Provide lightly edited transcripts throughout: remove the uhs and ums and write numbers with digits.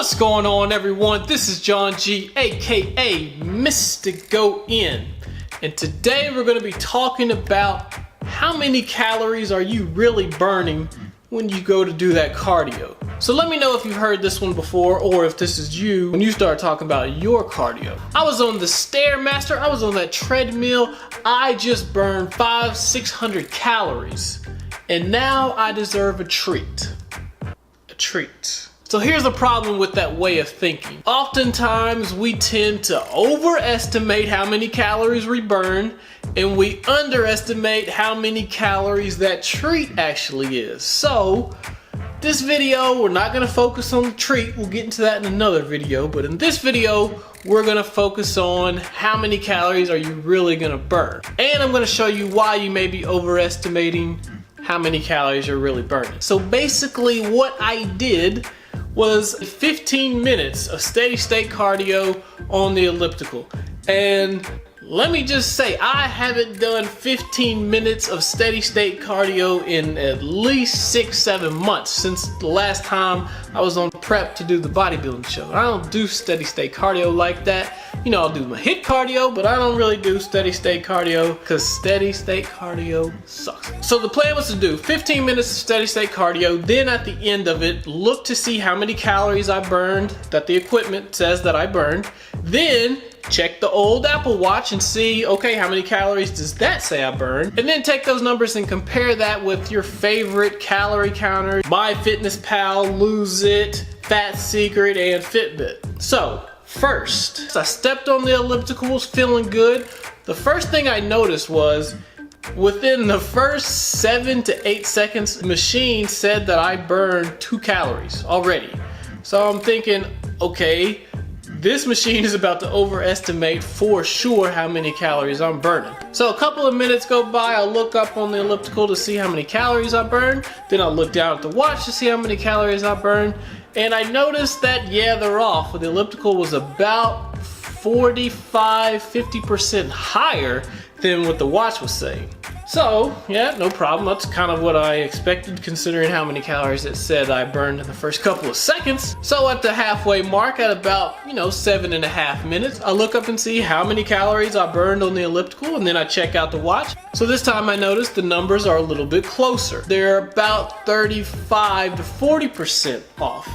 What's going on, everyone? This is John G, aka Mr. Go In, and today we're going to be talking about how many calories are you really burning when you go to do that cardio. So let me know if you've heard this one before, or if this is you when you start talking about your cardio. I was on the Stairmaster, I was on that treadmill, I just burned 500-600 calories, and now I deserve a treat. A treat. So here's the problem with that way of thinking. Oftentimes we tend to overestimate how many calories we burn, and we underestimate how many calories that treat actually is. So this video, we're not gonna focus on the treat. We'll get into that in another video, but in this video, we're gonna focus on how many calories are you really gonna burn. And I'm gonna show you why you may be overestimating how many calories you're really burning. So basically what I did was 15 minutes of steady state cardio on the elliptical. And let me just say, I haven't done 15 minutes of steady state cardio in at least 6-7 months since the last time I was on prep to do the bodybuilding show. I don't do steady state cardio like that. You know, I'll do my HIIT cardio, but I don't really do steady state cardio because steady state cardio sucks. So the plan was to do 15 minutes of steady state cardio, then at the end of it, look to see how many calories I burned that the equipment says that I burned, then check the old Apple Watch and see, okay, how many calories does that say I burned? And then take those numbers and compare that with your favorite calorie counter, MYFITNESSPAL, Lose It, Fat Secret, and Fitbit. So first, I stepped on the elliptical, was feeling good. The first thing I noticed was within the first 7 to 8 seconds, the machine said that I burned 2 calories already. So I'm thinking, okay, this machine is about to overestimate for sure how many calories I'm burning. So a couple of minutes go by, I look up on the elliptical to see how many calories I burned. Then I look down at the watch to see how many calories I burned. And I noticed that, yeah, they're off. The elliptical was about 45-50% higher than what the watch was saying. So, yeah, no problem. That's kind of what I expected considering how many calories it said I burned in the first couple of seconds. So at the halfway mark, at about, 7.5 minutes, I look up and see how many calories I burned on the elliptical, and then I check out the watch. So this time I noticed the numbers are a little bit closer. They're about 35 to 40% off.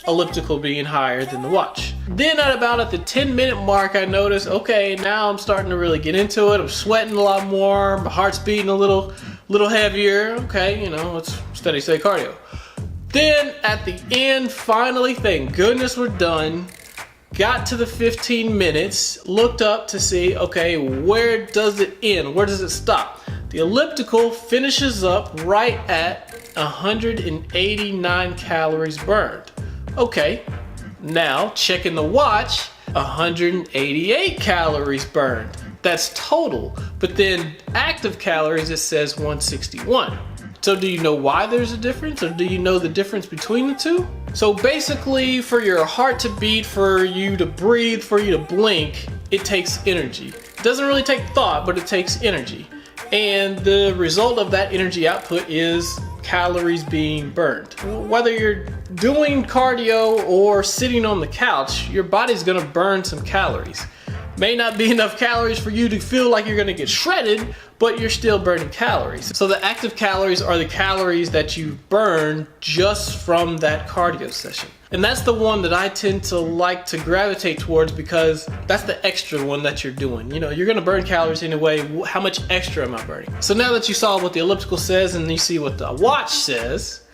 Elliptical being higher than the watch. Then at the 10-minute mark, I noticed, okay, now I'm starting to really get into it. I'm sweating a lot more, my heart's beating a little heavier. Okay, it's steady state cardio. Then at the end, finally, thank goodness we're done. Got to the 15 minutes, looked up to see, okay, where does it end? Where does it stop? The elliptical finishes up right at 189 calories burned. Okay, now checking the watch, 188 calories burned. That's total, but then active calories, it says 161. So do you know why there's a difference, or do you know the difference between the two? So basically, for your heart to beat, for you to breathe, for you to blink, it takes energy. It doesn't really take thought, but it takes energy. And the result of that energy output is calories being burned. Whether you're doing cardio or sitting on the couch, your body's gonna burn some calories. May not be enough calories for you to feel like you're gonna get shredded, but you're still burning calories. So the active calories are the calories that you burn just from that cardio session. And that's the one that I tend to like to gravitate towards because that's the extra one that you're doing. You're gonna burn calories anyway. How much extra am I burning? So now that you saw what the elliptical says and you see what the watch says,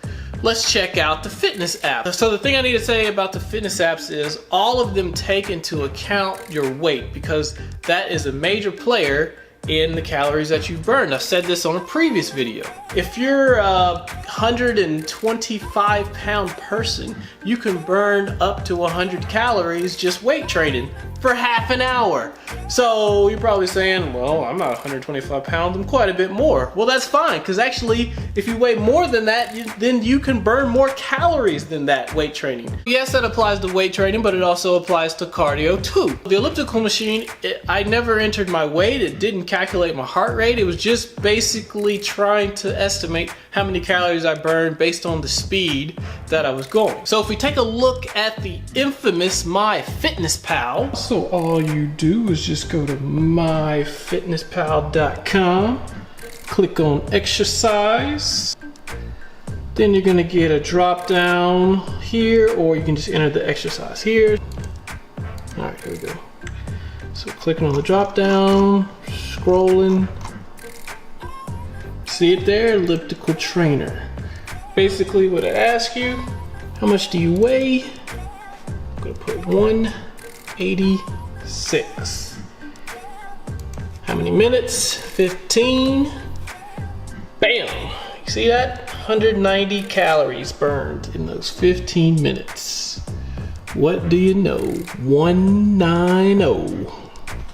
let's check out the fitness app. So the thing I need to say about the fitness apps is all of them take into account your weight because that is a major player in the calories that you've burned. I've said this on a previous video. If you're a 125-pound person, you can burn up to 100 calories just weight training for half an hour. So you're probably saying, well, I'm not 125 pounds, I'm quite a bit more. Well, that's fine, because actually, if you weigh more than that, then you can burn more calories than that weight training. Yes, that applies to weight training, but it also applies to cardio too. The elliptical machine, I never entered my weight, it didn't calculate my heart rate. It was just basically trying to estimate how many calories I burned based on the speed that I was going. So if we take a look at the infamous MyFitnessPal, so all you do is just go to myfitnesspal.com, click on exercise. Then you're gonna get a drop down here, or you can just enter the exercise here. All right, here we go. So clicking on the drop down, scrolling. See it there, elliptical trainer. Basically what it asks you, how much do you weigh? I'm gonna put 186. How many minutes? 15. Bam, you see that? 190 calories burned in those 15 minutes. What do you know? 190.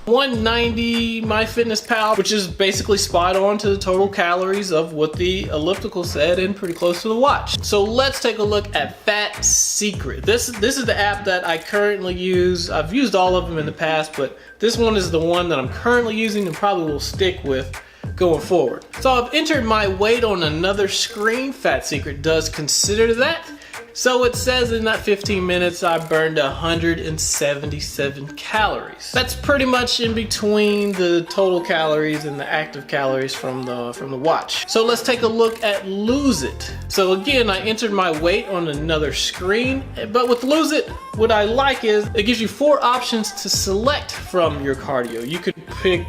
190 MyFitnessPal, which is basically spot on to the total calories of what the elliptical said and pretty close to the watch. So let's take a look at Fat Secret. This is the app that I currently use. I've used all of them in the past, but this one is the one that I'm currently using and probably will stick with going forward. So I've entered my weight on another screen. Fat Secret does consider that. So it says in that 15 minutes I burned 177 calories. That's pretty much in between the total calories and the active calories from the watch. So let's take a look at Lose It. So again, I entered my weight on another screen, but with Lose It, what I like is it gives you 4 options to select from your cardio. You could pick,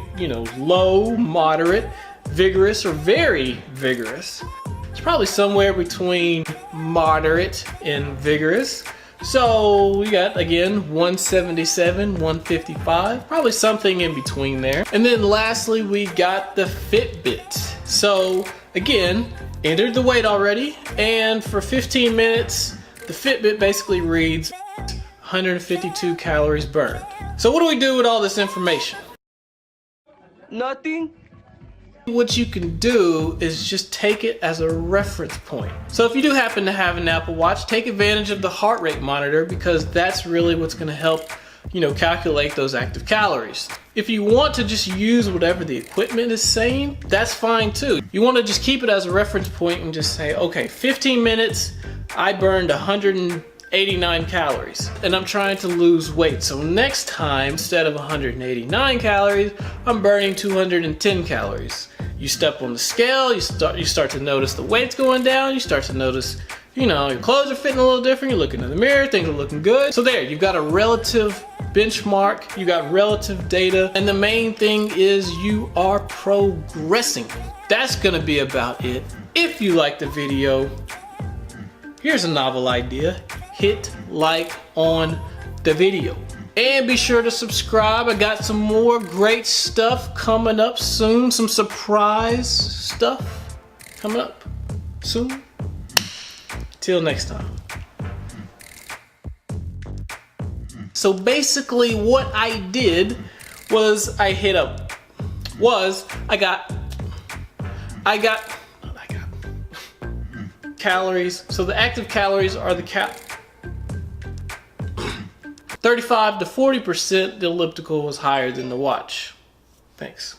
low, moderate, vigorous, or very vigorous. It's probably somewhere between moderate and vigorous. So we got, again, 177, 155, probably something in between there. And then lastly, we got the Fitbit. So again, entered the weight already, and for 15 minutes, the Fitbit basically reads 152 calories burned. So what do we do with all this information? Nothing. What you can do is just take it as a reference point. So if you do happen to have an Apple Watch, take advantage of the heart rate monitor, because that's really what's going to help, calculate those active calories. If you want to just use whatever the equipment is saying, that's fine too. You want to just keep it as a reference point and just say, okay, 15 minutes, I burned 189 calories, and I'm trying to lose weight. So next time, instead of 189 calories, I'm burning 210 calories. You step on the scale, you start to notice the weight's going down, you start to notice, your clothes are fitting a little different, you're looking in the mirror, things are looking good. So there, you've got a relative benchmark, you got relative data, and the main thing is you are progressing. That's gonna be about it. If you like the video, here's a novel idea. Hit like on the video. And be sure to subscribe. I got some more great stuff coming up soon. Some surprise stuff coming up soon. Till next time. So basically what I did was I got calories. So the active calories are the 35 to 40%, the elliptical was higher than the watch. Thanks.